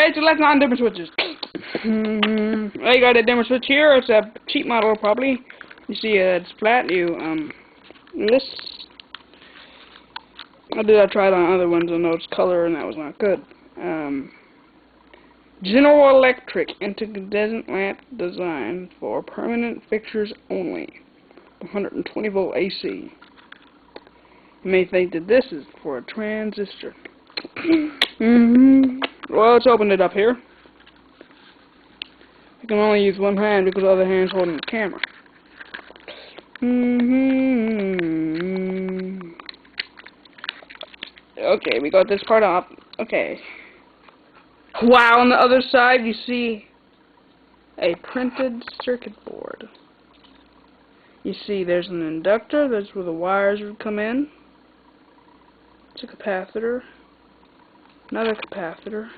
Alright, so let's on dimmer switches. I got a dimmer switch here. It's a cheap model, probably. You see, it's flat. This. I tried on other ones and noticed color, and that was not good. General Electric incandescent lamp design for permanent fixtures only. 120 volt AC. You may think that this is for a transistor. Well, let's open it up here. I can only use one hand because the other hand's holding the camera. Okay, we got this part up. Okay. Wow, on the other side you see a printed circuit board. You see there's an inductor, that's where the wires would come in. It's a capacitor. Another capacitor.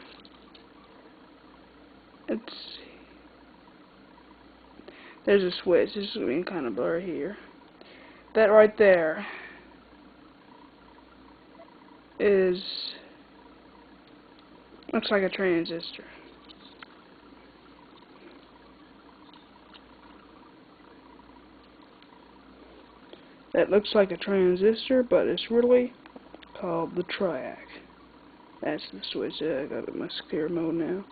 There's a switch. This is being kind of blurry here. That right there looks like a transistor. That looks like a transistor, but it's really called the triac. That's the switch. I got it in my secure mode now.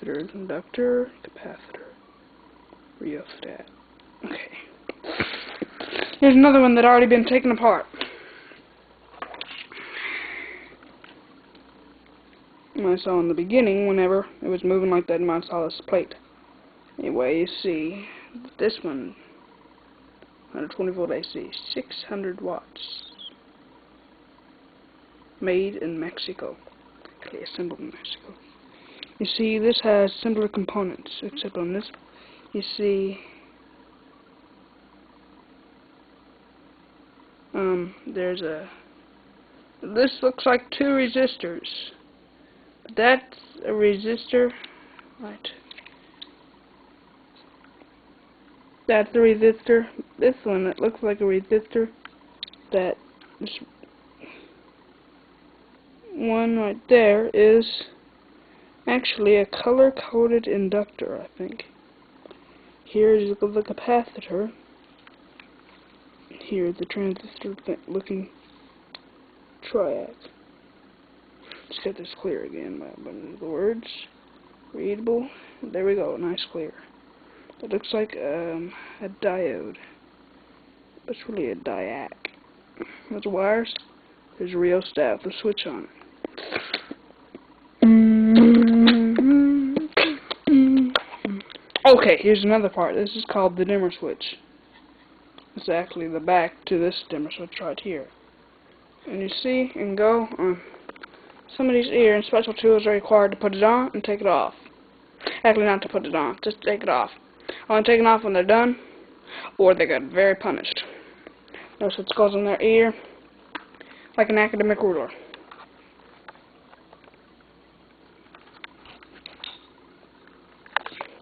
Capacitor, inductor, capacitor, rheostat. Okay. Here's another one that already been taken apart. I saw in the beginning, whenever it was moving like that in my solid plate. Anyway, you see this one, 120 volt AC, 600 watts, made in Mexico, actually assembled in Mexico. You see, this has similar components, except on this, you see, this looks like two resistors. That's a resistor, right? That's a resistor. This one, it looks like a resistor. That this one right there is actually a color-coded inductor, I think. Here is the capacitor. Here is the transistor-looking triac. Let's get this clear again by the words. Readable. There we go, nice clear. It looks like a diode. It's really a diac. There's wires. There's a rheostat with a switch on it. Okay, here's another part. This is called the dimmer switch. It's actually the back to this dimmer switch right here. And you see, and go on. Some of these ear and special tools are required to put it on and take it off. Actually, not to put it on, just take it off. Only take it off when they're done, or they get very punished. Notice it goes in their ear like an academic ruler.